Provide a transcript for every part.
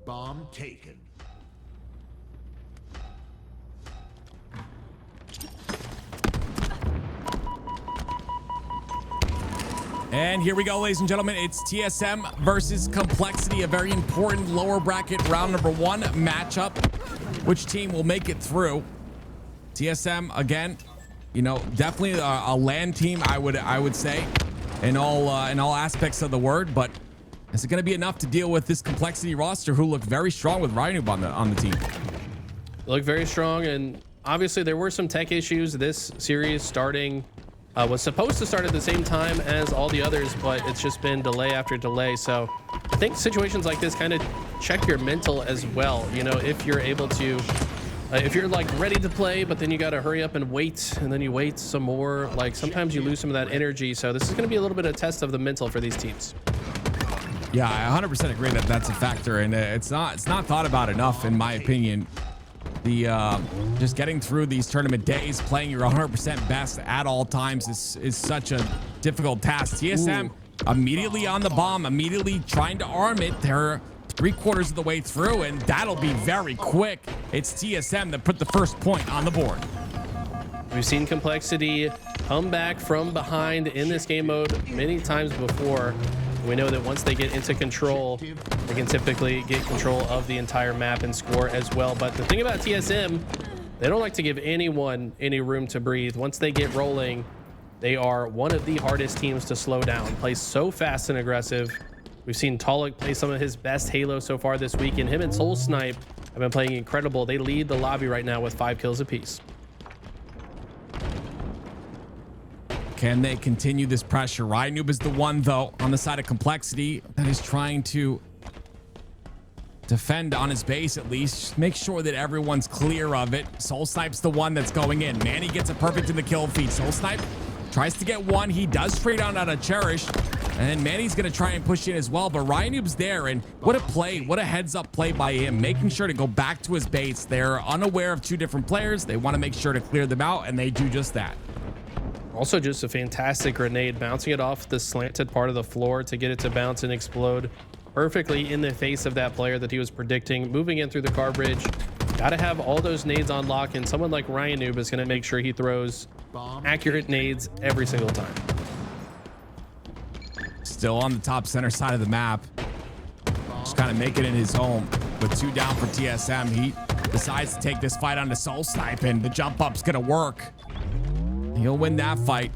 Bomb taken. And here we go, ladies and gentlemen. It's TSM versus Complexity, a very important lower bracket round number 1 matchup. Which team will make it through? TSM again, you know, definitely a LAN team. I would say, in all aspects of the word. But is it going to be enough to deal with this Complexity roster, who look very strong with RyaNoob on the team? Look very strong, and obviously there were some tech issues. This series starting. Was supposed to start at the same time as all the others, but it's just been delay after delay. So I think situations like this kind of check your mental as well. You know, if you're able to, if you're like ready to play, but then you got to hurry up and wait, and then you wait some more, like sometimes you lose some of that energy. So this is going to be a little bit of a test of the mental for these teams. Yeah, I 100% agree that that's a factor, and it's not thought about enough, in my opinion. The just getting through these tournament days, playing your 100% best at all times is such a difficult task. TSM immediately on the bomb, immediately trying to arm it. They're 3/4 of the way through, and that'll be very quick. It's TSM that put the first point on the board. We've seen Complexity come back from behind in this game mode many times before. We know that once they get into control, they can typically get control of the entire map and score as well. But the thing about TSM, they don't like to give anyone any room to breathe. Once they get rolling, they are one of the hardest teams to slow down. Play so fast and aggressive. We've seen Taulek play some of his best Halo so far this week, and him and SoulSnipe have been playing incredible. They lead the lobby right now with 5 kills apiece. Can they continue this pressure? RyaNoob is the one, though, on the side of Complexity that is trying to defend on his base, at least. Just make sure that everyone's clear of it. SoulSnipe's the one that's going in. Manny gets it perfect in the kill feed. SoulSnipe tries to get one. He does straight on out of Cherished. And then Manny's going to try and push in as well. But RyaNoob's there. And what a play. What a heads-up play by him. Making sure to go back to his base. They're unaware of 2 different players. They want to make sure to clear them out. And they do just that. Also just a fantastic grenade, bouncing it off the slanted part of the floor to get it to bounce and explode perfectly in the face of that player that he was predicting. Moving in through the car bridge. Got to have all those nades on lock, and someone like RyaNoob is going to make sure he throws accurate nades every single time. Still on the top center side of the map. Just kind of make it in his home. With 2 down for TSM, he decides to take this fight onto SoulSnipe, and the jump up's going to work. He'll win that fight.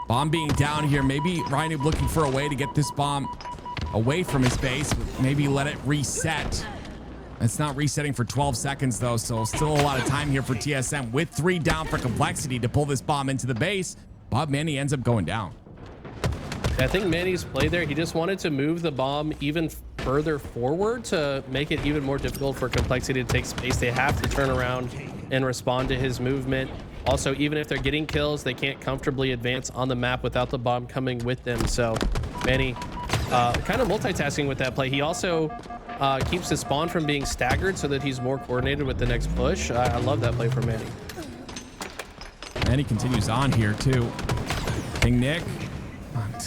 Bomb being down here. Maybe RyaNoob looking for a way to get this bomb away from his base. Maybe let it reset. It's not resetting for 12 seconds, though, so still a lot of time here for TSM with 3 down for Complexity to pull this bomb into the base. But Manny ends up going down. I think Manny's play there, he just wanted to move the bomb even further forward to make it even more difficult for Complexity to take space. They have to turn around and respond to his movement. Also, even if they're getting kills, they can't comfortably advance on the map without the bomb coming with them. So Manny kind of multitasking with that play. He also keeps his spawn from being staggered so that he's more coordinated with the next push. I love that play from Manny. Manny continues on here too. KingNick.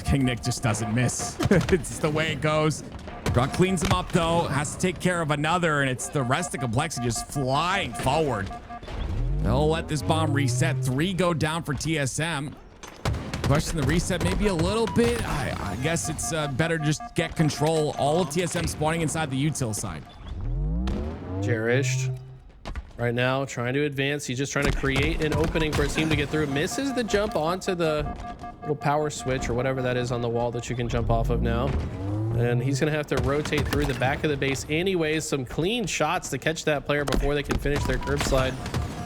KingNick just doesn't miss. It's the way it goes. Druk cleans him up, though. Has to take care of another, and it's the rest of Complexity just flying forward. They'll let this bomb reset. 3 go down for TSM. Question the reset maybe a little bit. I guess it's better to just get control. All of TSM spawning inside the util side. Cherished right now trying to advance. He's just trying to create an opening for his team to get through. Misses the jump onto the little power switch or whatever that is on the wall that you can jump off of now. And he's going to have to rotate through the back of the base anyways. Some clean shots to catch that player before they can finish their curb slide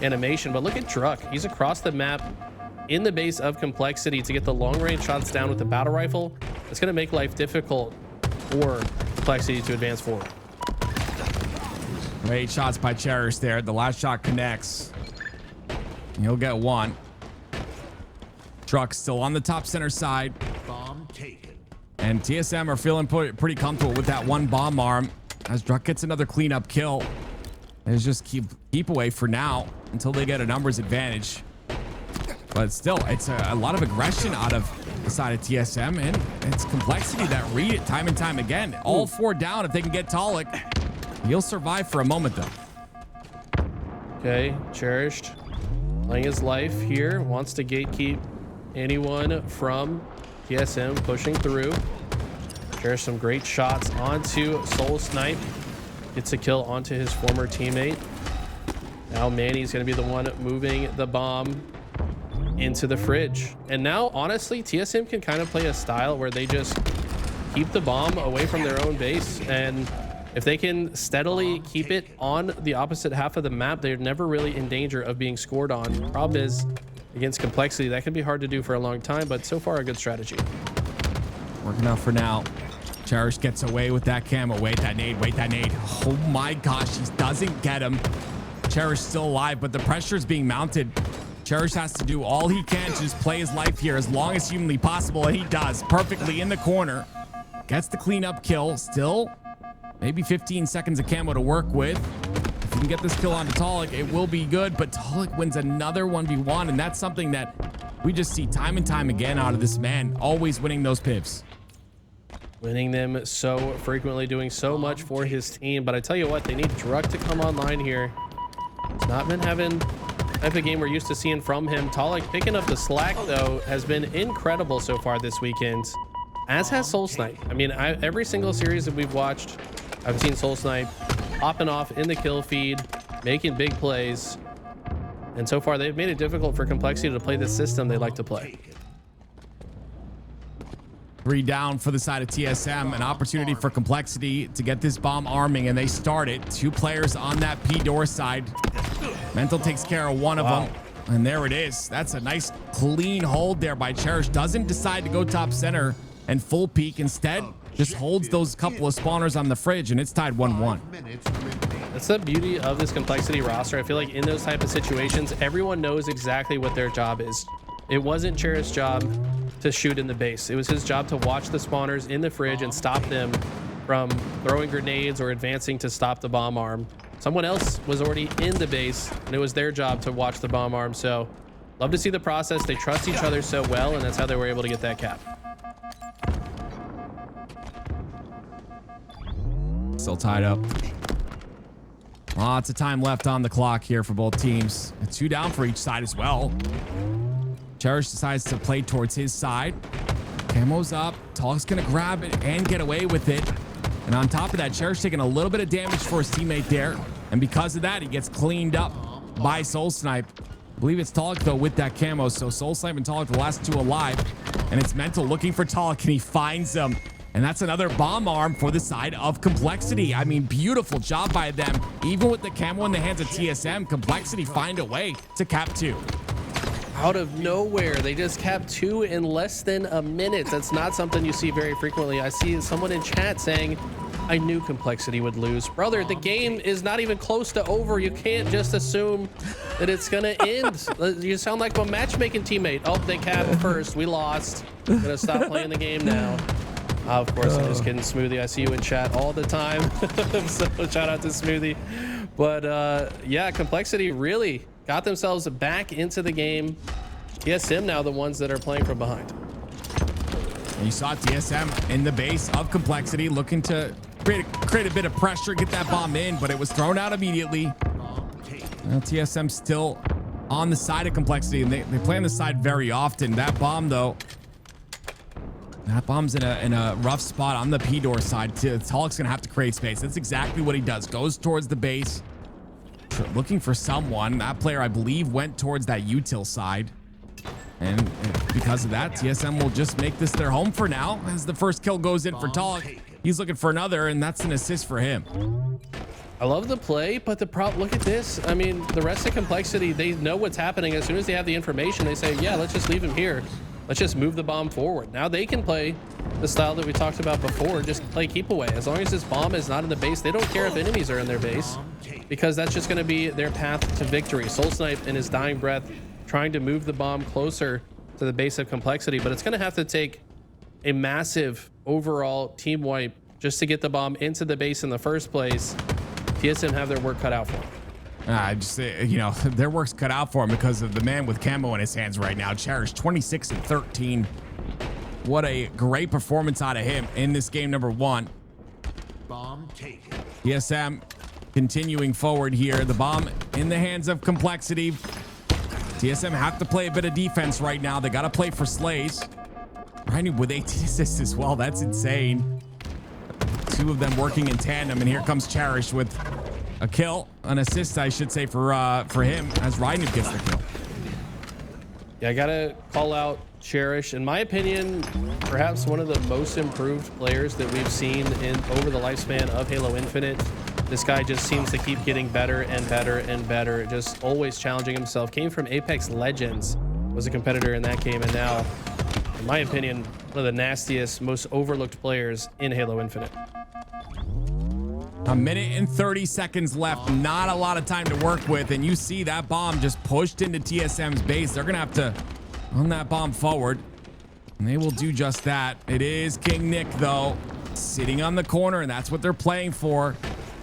animation. But look at Druk. He's across the map in the base of Complexity to get the long range shots down with the battle rifle. It's going to make life difficult for Complexity to advance forward. Great shots by Cherished there. The last shot connects. He'll get 1. Druk still on the top center side. Bomb taken. And TSM are feeling pretty comfortable with that 1 bomb arm as Druk gets another cleanup kill. It's just keep away for now until they get a numbers advantage. But still, it's a lot of aggression out of the side of TSM, and it's Complexity that read it time and time again. All 4 down if they can get Taulek. He'll survive for a moment, though. Okay, Cherished playing his life here. Wants to gatekeep anyone from TSM pushing through. Cherished some great shots onto SoulSnipe. Gets a kill onto his former teammate. Now Manny's going to be the one moving the bomb into the fridge. And now, honestly, TSM can kind of play a style where they just keep the bomb away from their own base. And if they can steadily keep it on the opposite half of the map, they're never really in danger of being scored on. Problem is, against Complexity, that can be hard to do for a long time, but so far a good strategy. Working out for now. Cherished gets away with that camo. Wait, that nade. Wait, that nade. Oh my gosh, he doesn't get him. Cherished still alive, but the pressure is being mounted. Cherished has to do all he can to just play his life here as long as humanly possible, and he does perfectly in the corner. Gets the cleanup kill. Still, maybe 15 seconds of camo to work with. If you can get this kill onto Taulek, it will be good, but Taulek wins another 1v1, and that's something that we just see time and time again out of this man, always winning those pips. Winning them so frequently, doing so much for his team. But I tell you what, they need Druk to come online here. He's not been having the type of game we're used to seeing from him. Taulek picking up the slack, though, has been incredible so far this weekend, as has SoulSnipe. I mean, every single series that we've watched, I've seen SoulSnipe popping off in the kill feed, making big plays. And so far, they've made it difficult for Complexity to play the system they like to play. 3 down for the side of TSM. An opportunity for Complexity to get this bomb arming, and they start it. 2 players on that P door side. Mental takes care of one of them, and there it is. That's a nice clean hold there by Cherished. Doesn't decide to go top center and full peek. Instead, just holds those couple of spawners on the fridge, and it's tied 1-1. That's the beauty of this Complexity roster. I feel like in those type of situations, everyone knows exactly what their job is. It wasn't Cherished's job to shoot in the base. It was his job to watch the spawners in the fridge and stop them from throwing grenades or advancing to stop the bomb arm. Someone else was already in the base, and it was their job to watch the bomb arm. So love to see the process. They trust each other so well, and that's how they were able to get that cap. Still tied up. Lots of time left on the clock here for both teams. 2 down for each side as well. Cherished decides to play towards his side. Camo's up. Taulek's gonna grab it and get away with it. And on top of that, Cherished taking a little bit of damage for his teammate there. And because of that, he gets cleaned up by SoulSnipe. I believe it's Taulek, though, with that camo. So SoulSnipe and Taulek, the last 2 alive. And it's Mental looking for Taulek, and he finds him. And that's another bomb arm for the side of Complexity. I mean, beautiful job by them. Even with the camo in the hands of TSM, Complexity find a way to cap 2. Out of nowhere, they just capped 2 in less than a minute. That's not something you see very frequently. I see someone in chat saying, I knew Complexity would lose. Brother, the game is not even close to over. You can't just assume that it's gonna end. You sound like a matchmaking teammate. Oh, they capped first. We lost. I'm gonna stop playing the game now. Of course, I'm just kidding, Smoothie. I see you in chat all the time. So shout out to Smoothie. But yeah, Complexity really got themselves back into the game. TSM now the ones that are playing from behind. You saw TSM in the base of Complexity looking to create a bit of pressure, get that bomb in, but it was thrown out immediately. Well, TSM still on the side of Complexity, and they play on the side very often. That bomb, though, that bomb's in a rough spot on the P door side. Taulek's gonna have to create space. That's exactly what he does. Goes towards the base, looking for someone. That player, I believe, went towards that util side. And because of that, TSM will just make this their home for now, as the first kill goes in for Taulek. He's looking for another, and that's an assist for him. I love the play, but look at this. I mean, the rest of Complexity, they know what's happening. As soon as they have the information, they say, yeah, let's just leave him here. Let's just move the bomb forward. Now they can play the style that we talked about before, just play keep away. As long as this bomb is not in the base, they don't care if enemies are in their base, because that's just going to be their path to victory. SoulSnipe in his dying breath trying to move the bomb closer to the base of Complexity, but it's going to have to take a massive overall team wipe just to get the bomb into the base in the first place. TSM have their work cut out for them. I just, you know, their work's cut out for him because of the man with camo in his hands right now. Cherished 26 and 13. What a great performance out of him in this game number 1. Bomb taken. TSM continuing forward here. The bomb in the hands of Complexity. TSM have to play a bit of defense right now. They got to play for Slays. RyaNoob with 18 assists as well. That's insane. Two of them working in tandem, and here comes Cherished with a kill, an assist, I should say, for him as RyaNoob gets the kill. Yeah, I gotta call out Cherished. In my opinion, perhaps one of the most improved players that we've seen in over the lifespan of Halo Infinite. This guy just seems to keep getting better and better and better, just always challenging himself. Came from Apex Legends, was a competitor in that game, and now, in my opinion, one of the nastiest, most overlooked players in Halo Infinite. A minute and 30 seconds left. Not a lot of time to work with. And you see that bomb just pushed into TSM's base. They're going to have to run that bomb forward. And they will do just that. It is KingNick, though, sitting on the corner. And that's what they're playing for.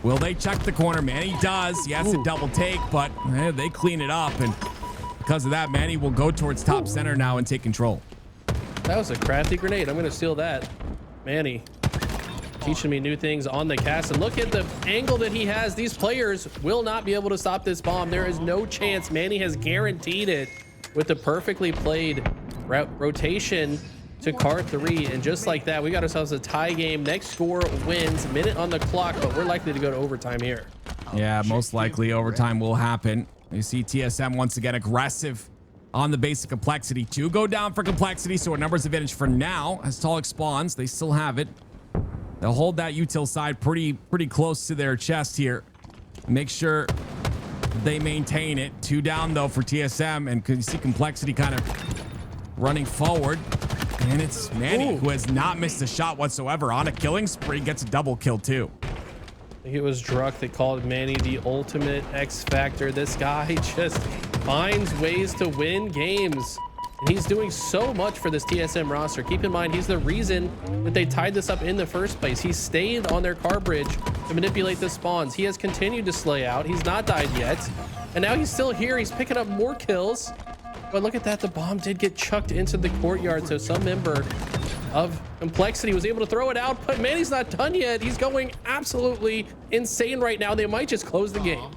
Will they check the corner? Manny does. He has to double take, but they clean it up. And because of that, Manny will go towards top center now and take control. That was a crafty grenade. I'm going to steal that. Manny teaching me new things on the cast, and look at the angle that he has. These players will not be able to stop this bomb. There is no chance. Manny has guaranteed it with the perfectly played rotation to car 3, and just like that, we got ourselves a tie game. Next score wins. Minute on the clock, but we're likely to go to overtime here. Yeah, most likely overtime will happen. You see TSM once again aggressive on the basic Complexity. 2 go down for Complexity, so a numbers advantage for now as Taulek spawns. They still have it. They'll hold that util side pretty close to their chest here. Make sure they maintain it. 2 down though for TSM, and you see Complexity kind of running forward. And it's Manny who has not missed a shot whatsoever on a killing spree, gets a double kill too. I think it was Druk that called Manny the ultimate X Factor. This guy just finds ways to win games. And he's doing so much for this TSM roster. Keep in mind, he's the reason that they tied this up in the first place. He stayed on their car bridge to manipulate the spawns. He has continued to slay out. He's not died yet. And now he's still here. He's picking up more kills. But look at that. The bomb did get chucked into the courtyard. So some member of Complexity was able to throw it out. But Manny's not done yet. He's going absolutely insane right now. They might just close the game.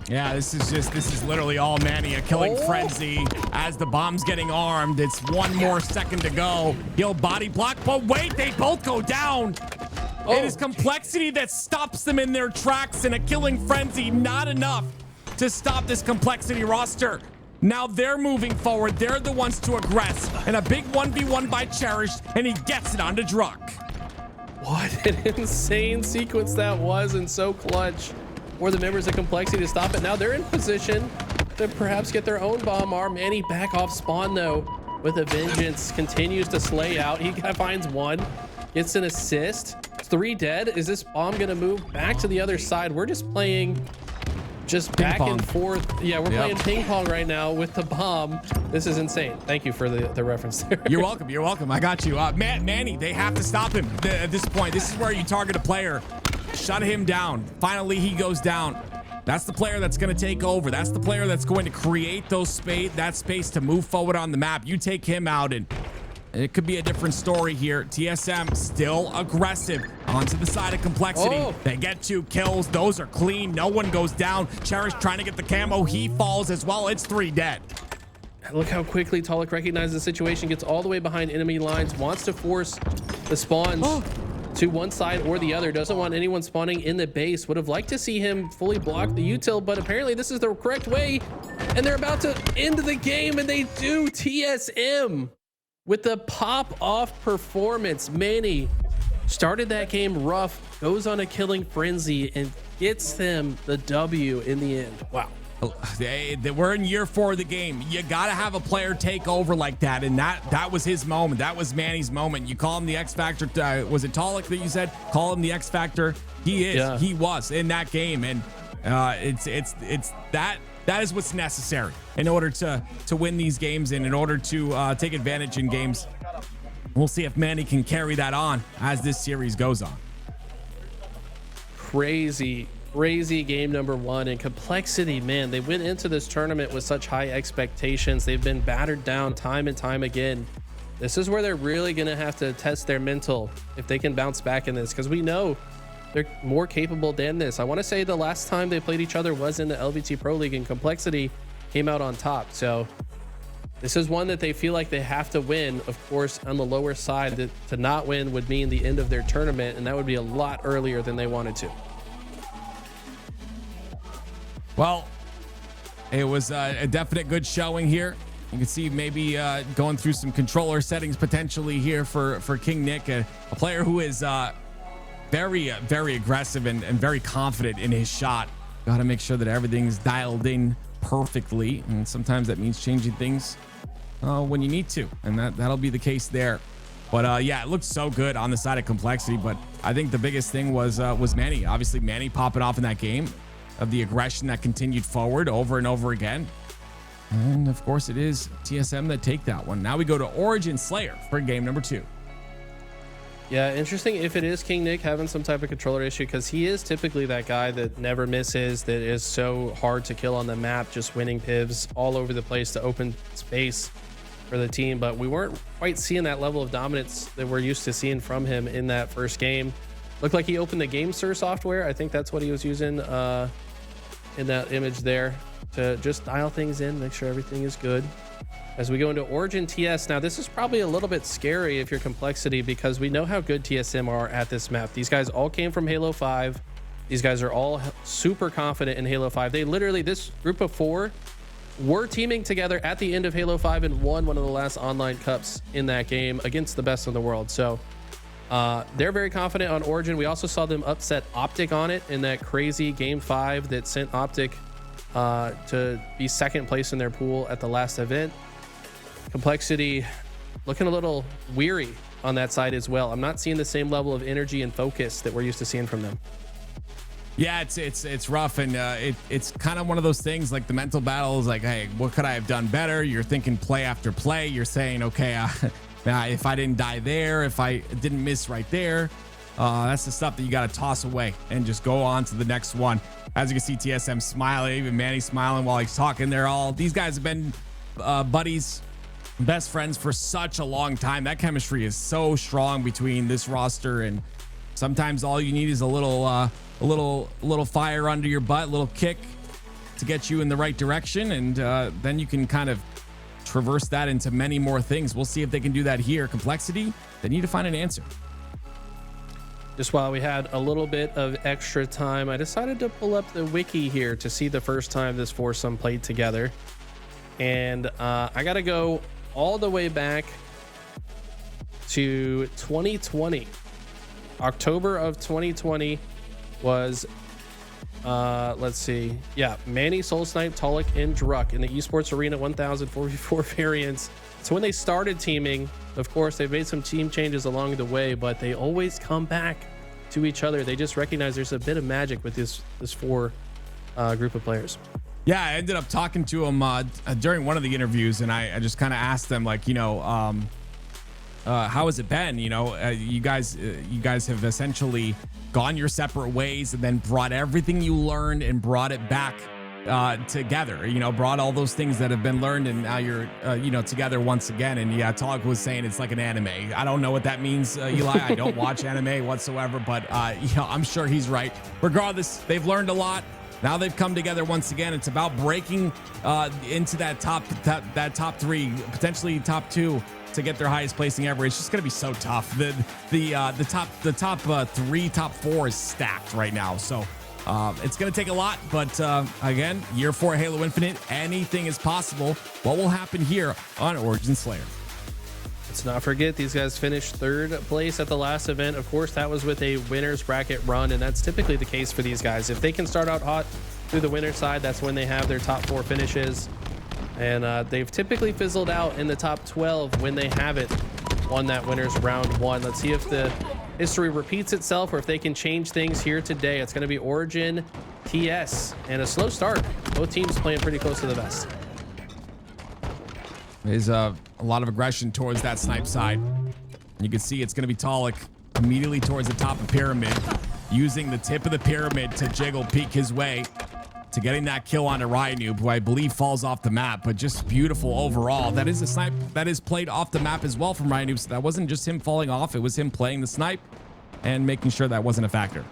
Yeah, this is literally all Manny, a killing frenzy as the bomb's getting armed. It's 1 more second to go. He'll body block, but wait, they both go down. It is Complexity that stops them in their tracks, and a killing frenzy, not enough to stop this Complexity roster. Now they're moving forward. They're the ones to aggress, and a big 1v1 by Cherished, and he gets it onto Druk. What an insane sequence that was, and so clutch for the members of Complexity to stop it. Now they're in position to perhaps get their own bomb arm. Manny back off spawn though with a vengeance, continues to slay out. He finds 1, gets an assist. 3 dead. Is this bomb gonna move back to the other side? We're just playing back and forth. Yeah, we're playing ping pong right now with the bomb. This is insane. Thank you for the reference there. You're welcome. You're welcome. I got you. Manny, they have to stop him at this point. This is where you target a player. Shut him down. Finally, he goes down. That's the player that's going to take over. That's the player that's going to create that space to move forward on the map. You take him out, and it could be a different story here. TSM still aggressive onto the side of Complexity. They get 2 kills. Those are clean. No one goes down. Cherished trying to get the camo. He falls as well. It's 3 dead. Look how quickly Taulek recognizes the situation, gets all the way behind enemy lines, wants to force the spawns to one side or the other, doesn't want anyone spawning in the base. Would have liked to see him fully block the util, but apparently this is the correct way, and they're about to end the game, and they do. TSM with the pop-off performance. Manny started that game rough, goes on a killing frenzy, and gets them the W in the end. Wow. We're in year 4 of the game. You gotta have a player take over like that, and that was his moment. That was Manny's moment. You call him the X Factor. Was it Taulek that you said? Call him the X Factor. He is. Yeah. He was in that game, and it's that is what's necessary in order to win these games and in order to take advantage in games. We'll see if Manny can carry that on as this series goes on. Crazy game number 1, and Complexity, man, they went into this tournament with such high expectations. They've been battered down time and time again. This is where they're really gonna have to test their mental if they can bounce back in this, because we know they're more capable than this. I want to say the last time they played each other was in the LVT Pro League, and Complexity came out on top. So this is one that they feel like they have to win. Of course, on the lower side, that to not win would mean the end of their tournament, and that would be a lot earlier than they wanted to. Well, it was a definite good showing here. You can see maybe going through some controller settings potentially here for KingNick, a player who is very aggressive and very confident in his shot. Got to make sure that everything's dialed in perfectly, and sometimes that means changing things when you need to, and that'll be the case there. But yeah, it looked so good on the side of Complexity. But I think the biggest thing was Manny. Obviously, Manny popping off in that game, of the aggression that continued forward over and over again. And of course, it is TSM that take that one. Now we go to Origin Slayer for game number 2. Yeah, interesting if it is KingNick having some type of controller issue, because he is typically that guy that never misses, that is so hard to kill on the map, just winning pivs all over the place to open space for the team. But we weren't quite seeing that level of dominance that we're used to seeing from him in that first game. Looked like he opened the GameSir software. I think that's what he was using in that image there, to just dial things in, make sure everything is good. As we go into Origin TS, now this is probably a little bit scary if you're Complexity, because we know how good TSM are at this map. These guys all came from Halo 5. These guys are all super confident in Halo 5. They literally, this group of 4 were teaming together at the end of Halo 5 and won one of the last online cups in that game against the best in the world. So they're very confident on Origin. We also saw them upset Optic on it in that crazy game 5 that sent Optic to be second place in their pool at the last event. Complexity looking a little weary on that side as well. I'm not seeing the same level of energy and focus that we're used to seeing from them. Yeah, it's rough, and it's kind of one of those things, like the mental battle is like, hey, what could I have done better? You're thinking play after play. You're saying, okay, if I didn't die there, if I didn't miss right there, that's the stuff that you got to toss away and just go on to the next one. As you can see, TSM smiling, even Manny smiling while he's talking. These guys have been buddies, best friends for such a long time. That chemistry is so strong between this roster, and sometimes all you need is a little fire under your butt, a little kick to get you in the right direction, and then you can kind of traverse that into many more things. We'll see if they can do that here. Complexity, they need to find an answer. Just while we had a little bit of extra time, I decided to pull up the wiki here to see the first time this foursome played together. And I got to go all the way back to 2020. October of 2020 was, let's see. Yeah, Manny, SoulSnipe, Taulek, and Druk in the Esports Arena 1044 variants. So when they started teaming, of course, they've made some team changes along the way, but they always come back to each other. They just recognize there's a bit of magic with this four group of players. Yeah, I ended up talking to him during one of the interviews, and I just kind of asked them, like, how has it been? You guys have essentially gone your separate ways and then brought everything you learned and brought it back together, brought all those things that have been learned, and now you're together once again. And yeah, Taulek was saying it's like an anime. I don't know what that means, Eli. I don't watch anime whatsoever, but I'm sure he's right. Regardless, they've learned a lot. Now they've come together once again. It's about breaking into that top three, potentially top two, to get their highest placing ever. It's just going to be so tough. The top three, top four is stacked right now. So it's going to take a lot. But again, year 4 Halo Infinite, anything is possible. What will happen here on Origin Slayer? Let's not forget, these guys finished 3rd place at the last event. Of course, that was with a winner's bracket run, and that's typically the case for these guys. If they can start out hot through the winner's side, that's when they have their top 4 finishes. And they've typically fizzled out in the top 12 when they haven't won that winner's round 1. Let's see if the history repeats itself or if they can change things here today. It's going to be Origin TS, and a slow start. Both teams playing pretty close to the vest. There's a lot of aggression towards that snipe side. You can see it's going to be Taulek immediately towards the top of pyramid, using the tip of the pyramid to jiggle peek his way to getting that kill onto RyaNoob, who I believe falls off the map, but just beautiful overall. That is a snipe that is played off the map as well from RyaNoob, so that wasn't just him falling off, it was him playing the snipe and making sure that wasn't a factor.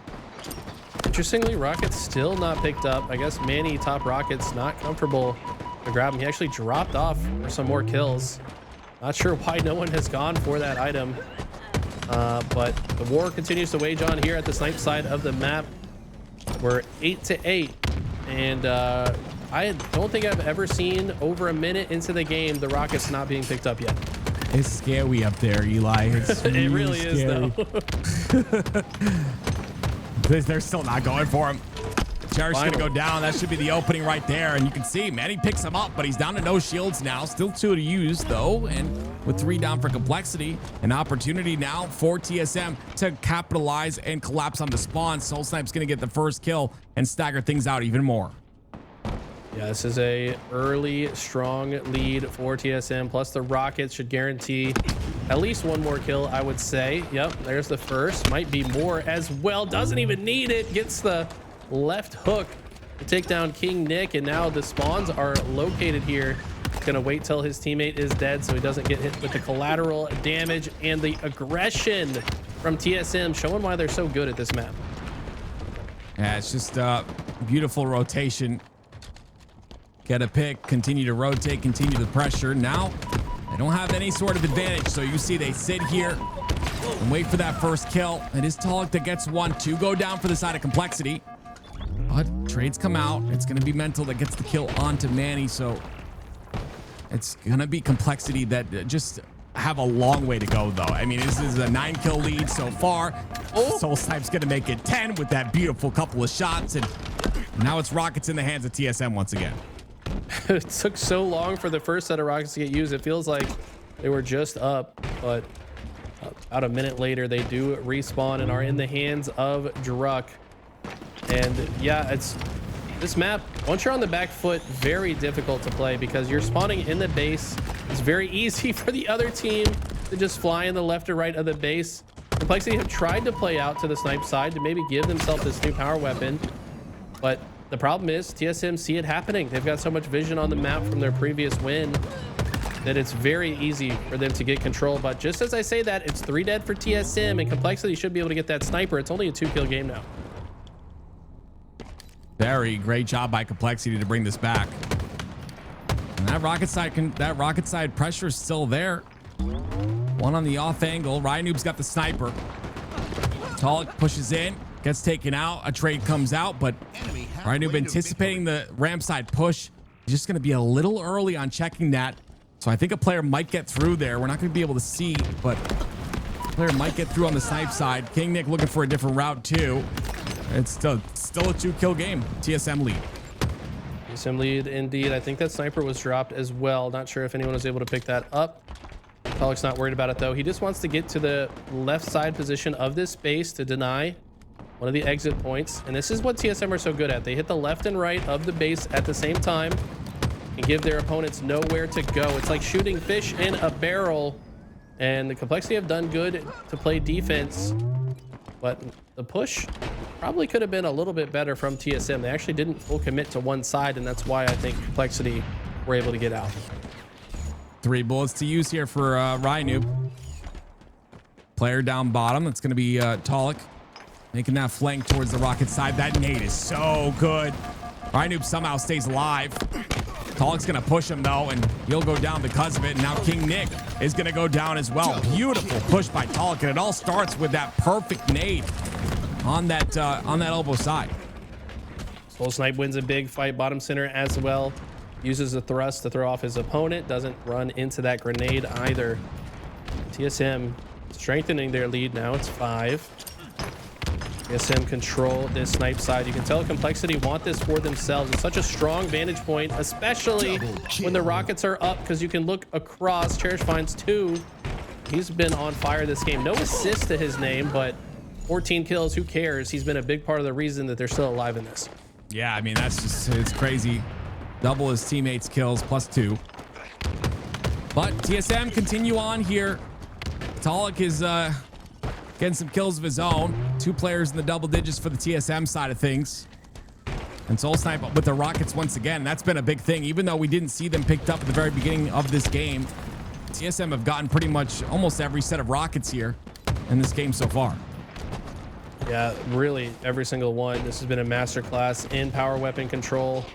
Interestingly, Rocket's still not picked up. I guess Manny, top Rocket's not comfortable to grab him. He actually dropped off for some more kills. Not sure why no one has gone for that item. But the war continues to wage on here at the snipe side of the map. We're 8-8. And I don't think I've ever seen over a minute into the game the Rockets not being picked up yet. It's scary up there, Eli. It's It really is, though. They're still not going for him. Cherished gonna go down. That should be the opening right there. And you can see Manny picks him up, but he's down to no shields now. Still 2 to use, though. And with 3 down for complexity, an opportunity now for TSM to capitalize and collapse on the spawn. SoulSnipe's gonna get the first kill and stagger things out even more. Yeah, this is a early, strong lead for TSM. Plus, the Rockets should guarantee at least 1 more kill, I would say. Yep, there's the first. Might be more as well. Doesn't even need it. Gets the left hook to take down KingNick, and now the spawns are located here. Gonna wait till his teammate is dead so he doesn't get hit with the collateral damage and the aggression from TSM, showing why they're so good at this map. Yeah, it's just beautiful rotation. Get a pick, continue to rotate, continue the pressure. Now, they don't have any sort of advantage, so you see they sit here and wait for that first kill. It is Taulek that gets 1. 2 go down for the side of complexity. But trades come out. It's going to be Mental that gets the kill onto Manny, so it's going to be complexity that just have a long way to go, though. I mean, this is a 9-kill lead so far. SoulSnipe's going to make it 10 with that beautiful couple of shots, and now it's Rockets in the hands of TSM once again. It took so long for the first set of Rockets to get used. It feels like they were just up, but about a minute later, they do respawn and are in the hands of Druk. And yeah, it's this map, once you're on the back foot, very difficult to play because you're spawning in the base. It's very easy for the other team to just fly in the left or right of the base. Complexity have tried to play out to the snipe side to maybe give themselves this new power weapon, but the problem is TSM see it happening. They've got so much vision on the map from their previous win that it's very easy for them to get control. But just as I say that, it's 3 dead for TSM, and complexity should be able to get that sniper. It's only a 2-kill game now. Very great job by complexity to bring this back. And that rocket side pressure is still there. 1 on the off angle. RyaNoob's got the sniper. Taulek pushes in, gets taken out. A trade comes out, but RyaNoob anticipating the ramp side push. He's just going to be a little early on checking that. So I think a player might get through there. We're not going to be able to see, but a player might get through on the snipe side. KingNick looking for a different route too. It's still a 2-kill game. TSM lead. TSM lead indeed. I think that sniper was dropped as well. Not sure if anyone was able to pick that up. Taulek's not worried about it though. He just wants to get to the left side position of this base to deny one of the exit points. And this is what TSM are so good at. They hit the left and right of the base at the same time and give their opponents nowhere to go. It's like shooting fish in a barrel. And the complexity have done good to play defense, but the push probably could have been a little bit better from TSM. They actually didn't full commit to one side, and that's why I think complexity were able to get out. 3 bullets to use here for RyaNoob. Player down bottom. That's going to be Taulek, making that flank towards the rocket side. That nade is so good. RyaNoob somehow stays alive. Taulek's going to push him, though, and he'll go down because of it. And now KingNick is going to go down as well. Beautiful push by Taulek, and it all starts with that perfect nade on that elbow side. SoulSnipe wins a big fight bottom center as well. Uses a thrust to throw off his opponent. Doesn't run into that grenade either. TSM strengthening their lead now. It's 5. TSM control this snipe side. You can tell complexity want this for themselves. It's such a strong vantage point, especially when the Rockets are up, because you can look across. Cherished finds 2. He's been on fire this game. No assist to his name, but 14 kills. Who cares? He's been a big part of the reason that they're still alive in this. Yeah, I mean, that's just, it's crazy. Double his teammates' kills, +2. But TSM continue on here. Taulek is getting some kills of his own. 2 players in the double digits for the TSM side of things. And SoulSnipe with the Rockets once again. That's been a big thing. Even though we didn't see them picked up at the very beginning of this game, TSM have gotten pretty much almost every set of Rockets here in this game so far. Yeah, really every single one. This has been a masterclass in power weapon control.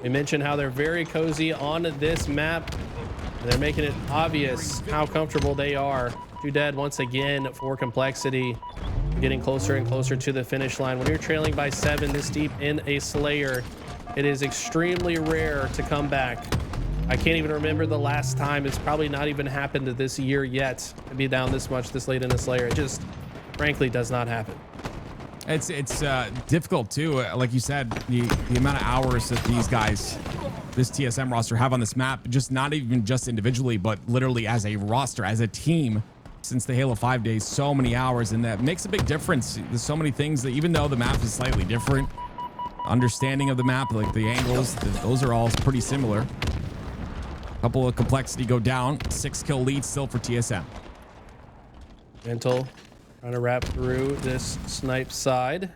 We mentioned how they're very cozy on this map. They're making it obvious how comfortable they are. 2 dead once again for Complexity. Getting closer and closer to the finish line. When you're trailing by 7 this deep in a Slayer, it is extremely rare to come back. I can't even remember the last time. It's probably not even happened this year yet to be down this much this late in a Slayer. It just frankly does not happen. It's difficult too. Like you said, the amount of hours that these guys, this TSM roster have on this map, just not even just individually, but literally as a roster, as a team, since the Halo 5 days, so many hours, and that makes a big difference. There's so many things that even though the map is slightly different, understanding of the map, like the angles, those are all pretty similar. Couple of Complexity go down, 6 kill lead still for TSM. Mental trying to wrap through this snipe side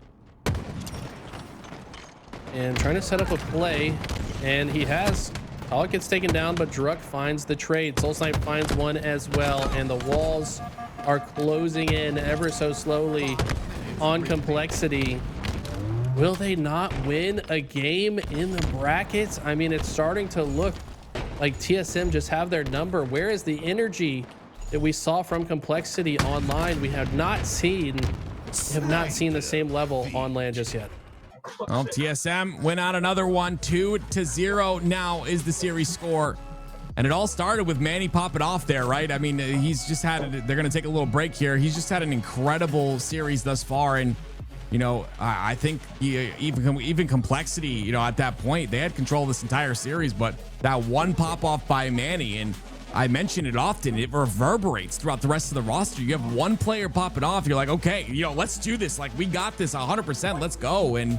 and trying to set up a play, and he has. Taulek gets taken down, but Druk finds the trade. SoulSnipe finds one as well, and the walls are closing in ever so slowly on Complexity. Will they not win a game in the brackets? I mean, it's starting to look like TSM just have their number. Where is the energy that we saw from Complexity online? We have not seen the same level on land just yet. Well, TSM win out another one, 2-0 now is the series score. And it all started with Manny popping off there, right? I mean, he's just had, they're going to take a little break here. He's just had an incredible series thus far. And, you know, I think even Complexity, you know, at that point, they had control of this entire series, but that one pop off by Manny, and I mention it often, it reverberates throughout the rest of the roster. You have one player popping off, you're like, okay, you know, let's do this. Like, we got this 100%, let's go. And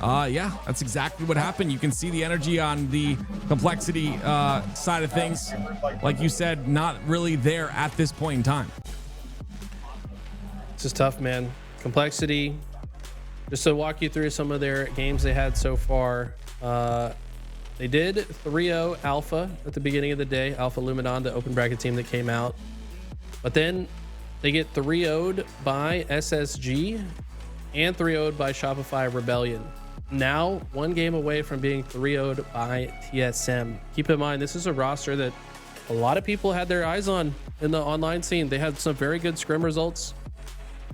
yeah, that's exactly what happened. You can see the energy on the Complexity side of things. Like you said, not really there at this point in time. This is tough, man. Complexity, just to walk you through some of their games they had so far. They did 3-0 Alpha at the beginning of the day. Alpha Luminon, the open bracket team that came out. But then they get 3-0'd by SSG and 3-0'd by Shopify Rebellion. Now, one game away from being 3-0'd by TSM. Keep in mind, this is a roster that a lot of people had their eyes on in the online scene. They had some very good scrim results.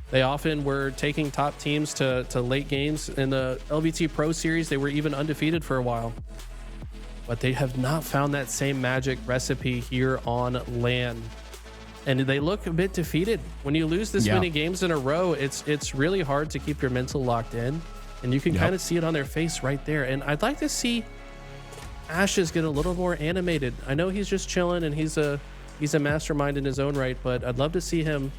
They often were taking top teams to late games. In the LVT Pro Series, they were even undefeated for a while. But they have not found that same magic recipe here on LAN. And they look a bit defeated. When you lose this many games in a row, it's really hard to keep your mental locked in. And you can kind of see it on their face right there. And I'd like to see Ashes get a little more animated. I know he's just chilling and he's a mastermind in his own right, but I'd love to see him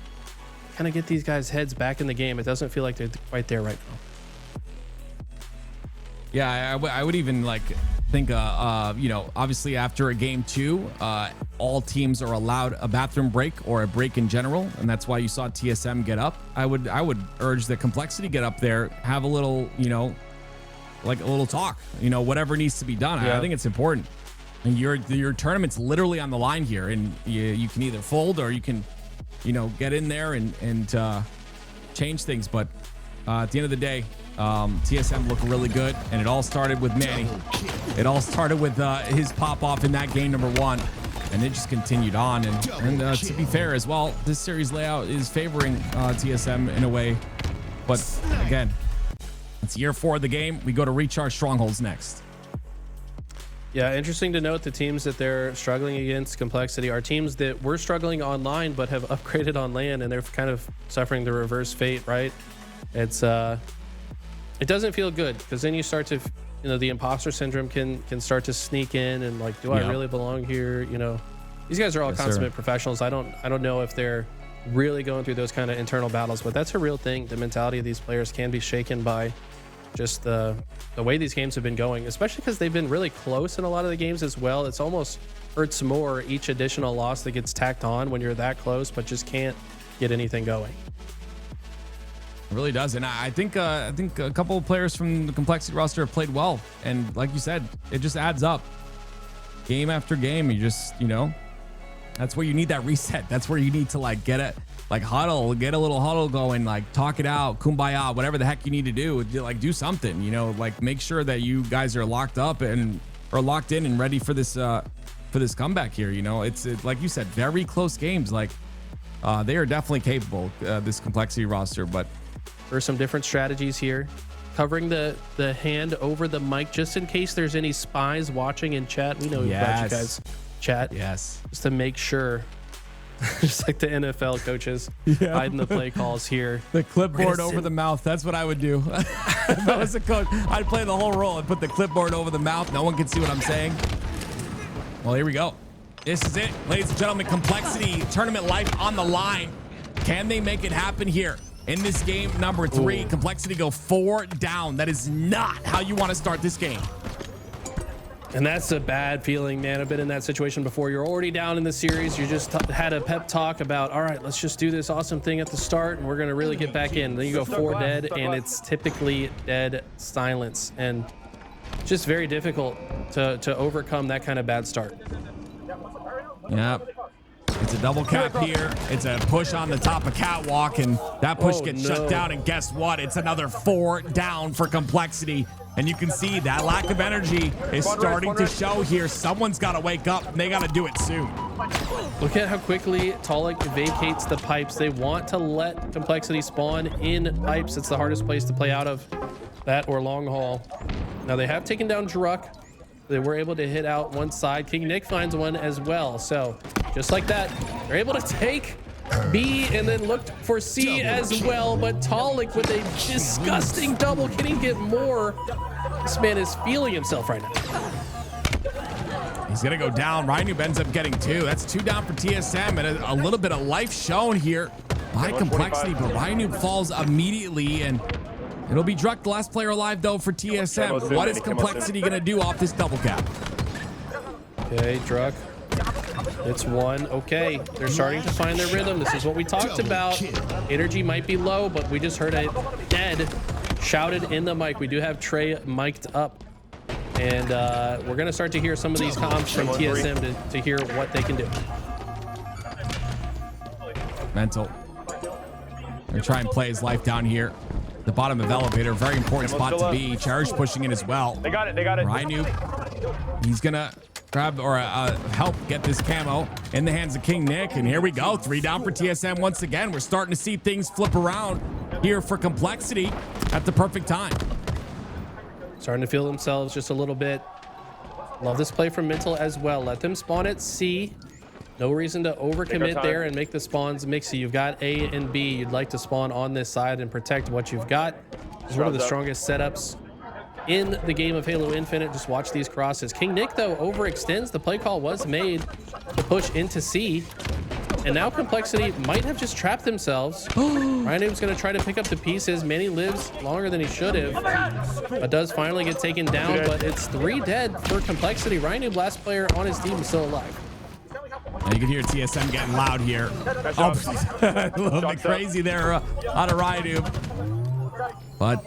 kind of get these guys' heads back in the game. It doesn't feel like they're quite there right now. Yeah, I would even like think, you know, obviously after a game 2, all teams are allowed a bathroom break or a break in general, and that's why you saw TSM get up. I would urge the Complexity get up there, have a little, you know, like a little talk, you know, whatever needs to be done. I think it's important. And your tournament's literally on the line here, and you can either fold or you can, you know, get in there and change things. But at the end of the day, TSM looked really good, and it all started with Manny. It all started with his pop off in that game number 1, and it just continued on. And to be fair as well, this series layout is favoring TSM in a way. But again, it's year 4 of the game. We go to recharge strongholds next. Yeah, interesting to note the teams that they're struggling against Complexity are teams that were struggling online but have upgraded on LAN, and they're kind of suffering the reverse fate, right? It's it doesn't feel good, because then you start to, you know, the imposter syndrome can start to sneak in, and like, do I really belong here? You know, these guys are all consummate professionals. I don't know if they're really going through those kind of internal battles, but that's a real thing. The mentality of these players can be shaken by just the way these games have been going, especially because they've been really close in a lot of the games as well. It's almost hurts more each additional loss that gets tacked on when you're that close but just can't get anything going. It really does. And I think a couple of players from the Complexity roster have played well, and like you said, it just adds up game after game. You just, you know, that's where you need that reset. That's where you need to like get like huddle, get a little huddle going, like talk it out, kumbaya, whatever the heck you need to do, like do something, you know, like make sure that you guys are locked up and or locked in and ready for this comeback here. You know, it's like you said, very close games. Like they are definitely capable, this Complexity roster. But there's some different strategies here. Covering the hand over the mic just in case there's any spies watching in chat. We know we've got you guys chat. Yes. Just to make sure. Just like the NFL coaches hiding the play calls here. The clipboard over the mouth. That's what I would do. If I was a coach, I'd play the whole role and put the clipboard over the mouth. No one can see what I'm saying. Well, here we go. This is it, ladies and gentlemen. Complexity tournament life on the line. Can they make it happen here in this game number 3? Ooh. Complexity go 4 down. That is not how you want to start this game. And that's a bad feeling, man. I've been in that situation before. You're already down in the series. You just had a pep talk about, all right, let's just do this awesome thing at the start, and we're going to really get back in. Then you go 4 dead, and it's typically dead silence. And just very difficult to overcome that kind of bad start. Yep. It's a double cap here. It's a push on the top of catwalk, and that push gets shut down. And guess what? It's another 4 down for Complexity. And you can see that lack of energy is starting to show here. Someone's got to wake up, and they got to do it soon. Look at how quickly Taulek vacates the pipes. They want to let Complexity spawn in pipes. It's the hardest place to play out of, that or long haul. Now they have taken down Druk. They were able to hit out one side. KingNick finds one as well. So just like that, they're able to take B and then looked for C as well. But Taulek with a disgusting double. Can he get more? This man is feeling himself right now. He's going to go down. RyaNoob ends up getting 2. That's 2 down for TSM, and a little bit of life shown here by Complexity. But RyaNoob falls immediately, and it'll be Druk, the last player alive, though, for TSM. What is Complexity going to do off this double cap? Okay, Druk. It's 1. Okay, they're starting to find their rhythm. This is what we talked about. Energy might be low, but we just heard it dead shouted in the mic. We do have Trey mic'd up. And we're going to start to hear some of these comms from TSM to hear what they can do. Mental. Gonna try and play his life down here. The bottom of elevator, very important spot to be. Cherished pushing in as well. They got it. RyaNoob, he's gonna grab or help get this camo in the hands of KingNick, and here we go. 3 down for TSM once again. We're starting to see things flip around here for Complexity at the perfect time. Starting to feel themselves just a little bit. Love this play from Mental as well. Let them spawn at C. No reason to overcommit there and make the spawns mixy. You've got A and B. You'd like to spawn on this side and protect what you've got. It's one of the strongest setups in the game of Halo Infinite. Just watch these crosses. KingNick, though, overextends. The play call was made to push into C. And now Complexity might have just trapped themselves. RyaNoob's going to try to pick up the pieces. Manny lives longer than he should have, but does finally get taken down. But it's 3 dead for Complexity. RyaNoob, last player on his team, is still alive. Now you can hear TSM getting loud here. Oh, a little bit crazy there out of RyaNoob. But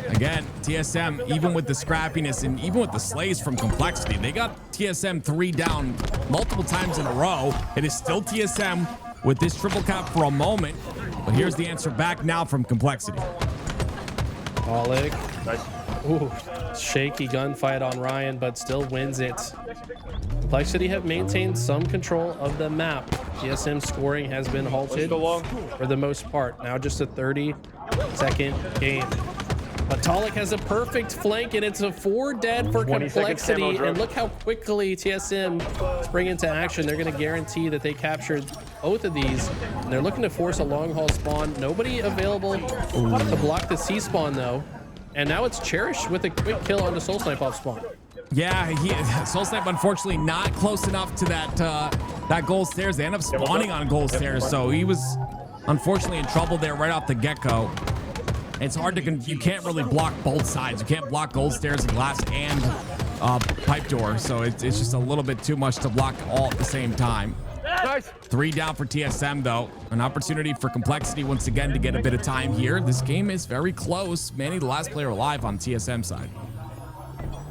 again, TSM, even with the scrappiness and even with the slays from Complexity, they got TSM 3 down multiple times in a row. It is still TSM with this triple cap for a moment. But here's the answer back now from Complexity. Taulek. Ooh, shaky gunfight on Ryan, but still wins it. Complexity have maintained some control of the map. TSM scoring has been halted for the most part. Now just a 30-second game. But Taulek has a perfect flank, and it's a 4 dead for Complexity. And look how quickly TSM spring into action. They're going to guarantee that they captured both of these. And they're looking to force a long haul spawn. Nobody available to block the C spawn, though. And now it's Cherished with a quick kill on the SoulSnipe off spawn. Yeah, SoulSnipe unfortunately not close enough to that gold stairs. They end up spawning on gold stairs, so he was unfortunately in trouble there right off the get-go. It's hard to you can't really block both sides. You can't block gold stairs and glass and pipe door, so it's just a little bit too much to block all at the same time. Nice. 3 down for TSM, though. An opportunity for Complexity once again to get a bit of time here. This game is very close. Manny, the last player alive on TSM side.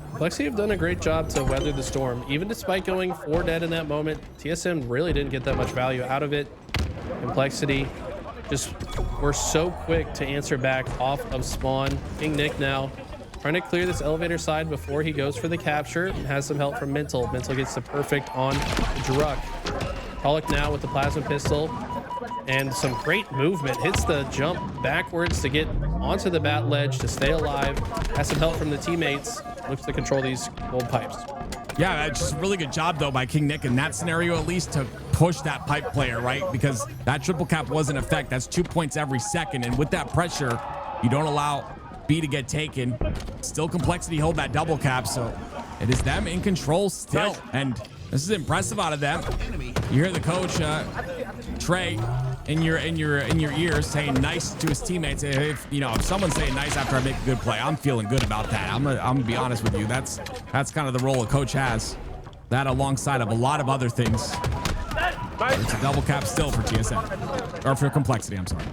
Complexity have done a great job to weather the storm. Even despite going 4 dead in that moment, TSM really didn't get that much value out of it. Complexity just were so quick to answer back off of spawn. KingNick now trying to clear this elevator side before he goes for the capture, and has some help from Mental. Mental gets the perfect on Druk. Taulek now with the plasma pistol and some great movement. Hits the jump backwards to get onto the bat ledge to stay alive. Has some help from the teammates. Looks to control these gold pipes. Yeah, just a really good job, though, by KingNick in that scenario, at least, to push that pipe player, right? Because that triple cap was in effect. That's 2 points every second. And with that pressure, you don't allow B to get taken. Still Complexity hold that double cap. So it is them in control still. And this is impressive out of them. You hear the coach, Trey, in your ears saying nice to his teammates. If someone's saying nice after I make a good play, I'm feeling good about that. I'm gonna be honest with you. That's kind of the role a coach has. That alongside of a lot of other things. It's a double cap still for TSM, or for Complexity. I'm sorry.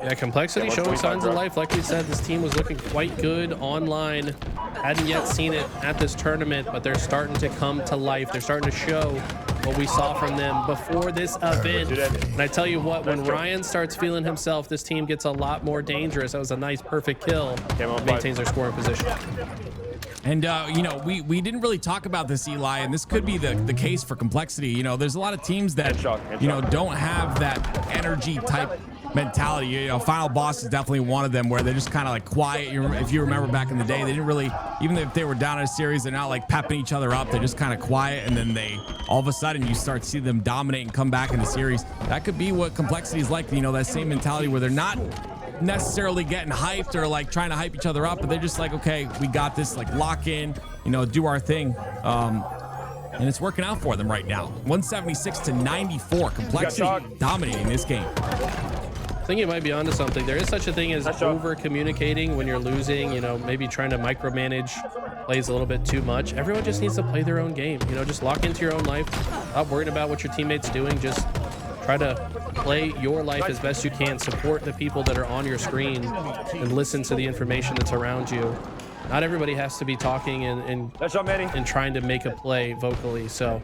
Yeah, Complexity showing signs of life. Like we said, this team was looking quite good online. Hadn't yet seen it at this tournament, but they're starting to come to life. They're starting to show what we saw from them before this event. And I tell you what, when Ryan starts feeling himself, this team gets a lot more dangerous. That was a nice, perfect kill. Maintains their scoring position. And, we didn't really talk about this, Eli, and this could be the case for Complexity. There's a lot of teams that, don't have that energy type mentality. Final Boss is definitely one of them, where they're just kind of like quiet. If you remember back in the day, they didn't really, even if they were down in a series, they're not like pepping each other up. They're just kind of quiet, and then all of a sudden you start to see them dominate and come back in the series. That could be what Complexity is like, that same mentality where they're not necessarily getting hyped or like trying to hype each other up, but they're just like, okay, we got this, like lock in, do our thing. And it's working out for them right now. 176 to 94. Complexity dominating this game. I think you might be onto something. There is such a thing as over communicating when you're losing, maybe trying to micromanage plays a little bit too much. Everyone just needs to play their own game. Just lock into your own life. Not worried about what your teammates doing. Just try to play your life as best you can. Support the people that are on your screen and listen to the information that's around you. Not everybody has to be talking and trying to make a play vocally. So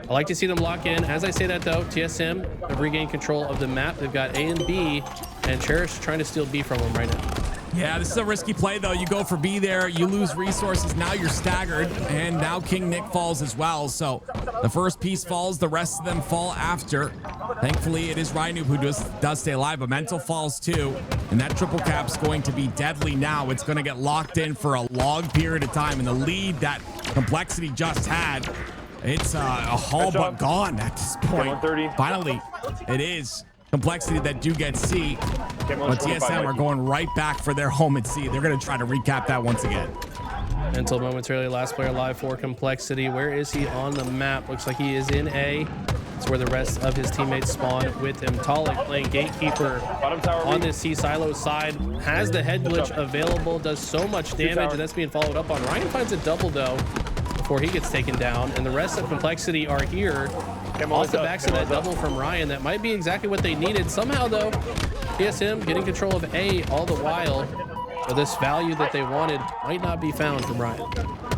I like to see them lock in. As I say that, though, TSM have regained control of the map. They've got A and B, and Cherished trying to steal B from them right now. Yeah, this is a risky play, though. You go for B there, you lose resources. Now you're staggered, and now KingNick falls as well. So the first piece falls, the rest of them fall after. Thankfully, it is RyaNoob who does stay alive, but Mental falls too. And that triple cap's going to be deadly now. It's going to get locked in for a long period of time. And the lead that Complexity just had, it's all but gone at this point. Finally, it is Complexity that do get C, but TSM are going right back for their home at C. They're going to try to recap that once again. Mental momentarily last player alive for Complexity. Where is he on the map? Looks like he is in A. That's where the rest of his teammates spawn with him. Taulek playing gatekeeper on this C silo side. Has the head glitch available. Does so much damage, and that's being followed up on. Ryan finds a double, though, before he gets taken down. And the rest of Complexity are here off the backs of that double from Ryan. That might be exactly what they needed. Somehow, though, TSM getting control of A all the while. So this value that they wanted might not be found from Ryan.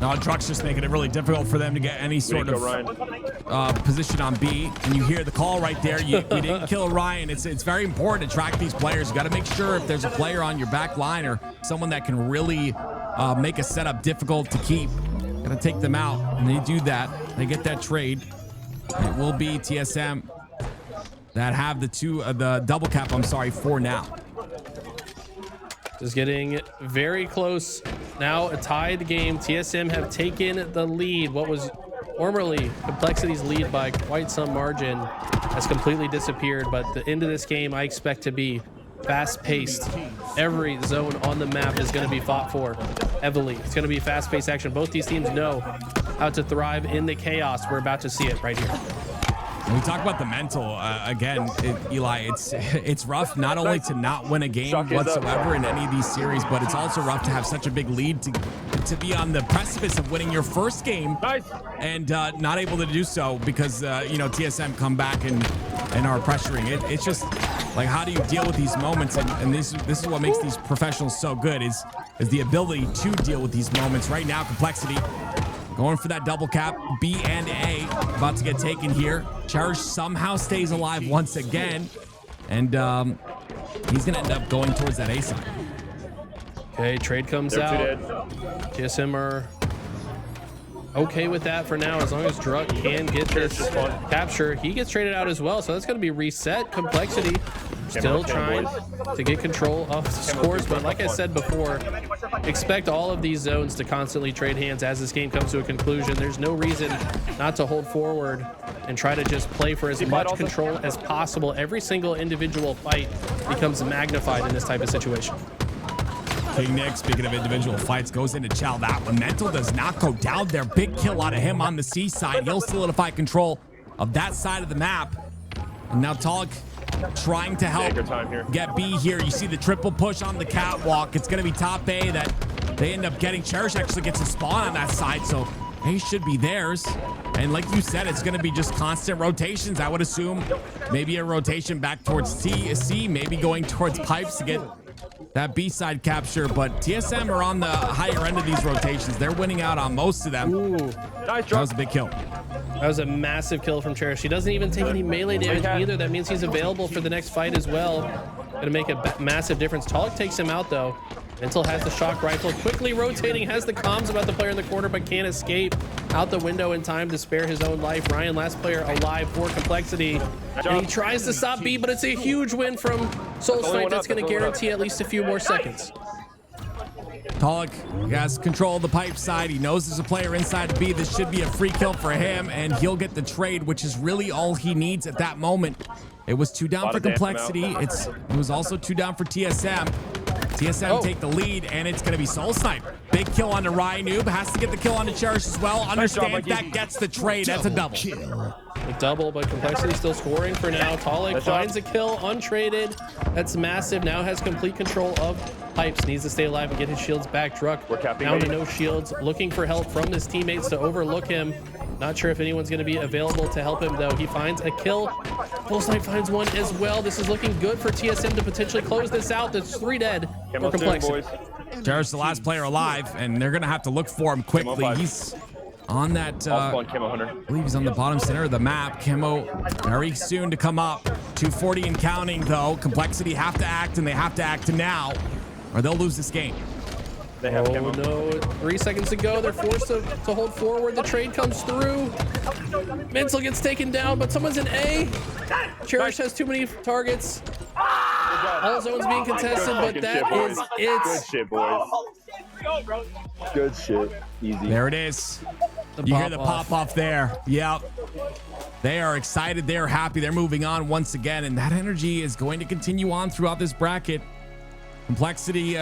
No, Druk's just making it really difficult for them to get any sort of position on B. And you hear the call right there. You didn't kill Ryan. It's very important to track these players. You got to make sure if there's a player on your back line or someone that can really make a setup difficult to keep. Got to take them out. And they do that. They get that trade. It will be TSM that have the double cap, for now. Just getting very close. Now a tied game. TSM have taken the lead. What was formerly Complexity's lead by quite some margin has completely disappeared. But the end of this game, I expect to be fast-paced. Every zone on the map is going to be fought for heavily. It's going to be fast-paced action. Both these teams know how to thrive in the chaos. We're about to see it right here. When we talk about the mental, again, Eli, it's rough not only to not win a game whatsoever in any of these series, but it's also rough to have such a big lead to be on the precipice of winning your first game and not able to do so because, TSM come back and are pressuring. It's just like, how do you deal with these moments? And this is what makes these professionals so good is the ability to deal with these moments. Right now, Complexity going for that double cap. B and A about to get taken here. Cherished somehow stays alive once again. And he's gonna end up going towards that A side. Okay, trade comes They're out. TSM are okay with that for now, as long as Druk can get this capture. He gets traded out as well, so that's going to be reset. Complexity still trying to get control of the scores, but like I said before, expect all of these zones to constantly trade hands as this game comes to a conclusion. There's no reason not to hold forward and try to just play for as much control as possible. Every single individual fight becomes magnified in this type of situation. KingNick, speaking of individual fights, goes in to chow that one. Mental does not go down there. Big kill out of him on the C side. He'll solidify control of that side of the map. And now Taulek trying to help get B here. You see the triple push on the catwalk. It's going to be top A that they end up getting. Cherished actually gets a spawn on that side, so A should be theirs. And like you said, it's going to be just constant rotations. I would assume maybe a rotation back towards C, maybe going towards pipes to get that B side capture, but TSM are on the higher end of these rotations. They're winning out on most of them. Ooh, nice. That was a big kill. That was a massive kill from Cherished. He doesn't even take any melee damage either. That means he's available for the next fight as well. Gonna make a massive difference. Taulek takes him out though. Mental has the shock rifle, quickly rotating, has the comms about the player in the corner, but can't escape out the window in time to spare his own life. Ryan, last player alive for Complexity, and he tries to stop B, but it's a huge win from SoulSnipe that's going to guarantee at least a few more seconds. Taulek has control of the pipe side. He knows there's a player inside B. This should be a free kill for him, and he'll get the trade, which is really all he needs at that moment. It was 2 down for Complexity. It was also 2 down for TSM. TSM take the lead, and it's going to be SoulSnipe. Big kill on the RyaNoob. Has to get the kill on the Cherished as well. Understands that gets the trade. That's a double. A double, but Complexity still scoring for now. Taulek finds a kill, untraded. That's massive. Now has complete control of pipes. Needs to stay alive and get his shields back. Druk down to no shields. Looking for help from his teammates to overlook him. Not sure if anyone's going to be available to help him, though. He finds a kill. SoulSnipe finds one as well. This is looking good for TSM to potentially close this out. There's 3 dead for Complexity. Cherished the last player alive, and they're going to have to look for him quickly. He's on that, I believe he's on the bottom center of the map. Camo very soon to come up. 240 and counting, though. Complexity have to act, and they have to act now, or they'll lose this game. Oh no, 3 seconds to go. They're forced to hold forward. The trade comes through. Mental gets taken down, but someone's in A. Cherished has too many targets. All zones being contested, but that is it. Good shit, boys. Good shit. Easy. There it is. You hear the pop off there. Yep. They are excited. They are happy. They're moving on once again, and that energy is going to continue on throughout this bracket. Complexity,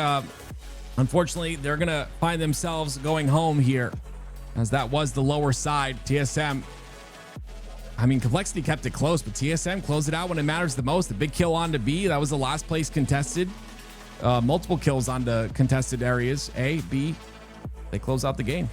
unfortunately, they're going to find themselves going home here, as that was the lower side. TSM, I mean, Complexity kept it close, but TSM closed it out when it matters the most. The big kill on to B, that was the last place contested. Multiple kills on the contested areas, A, B. They close out the game.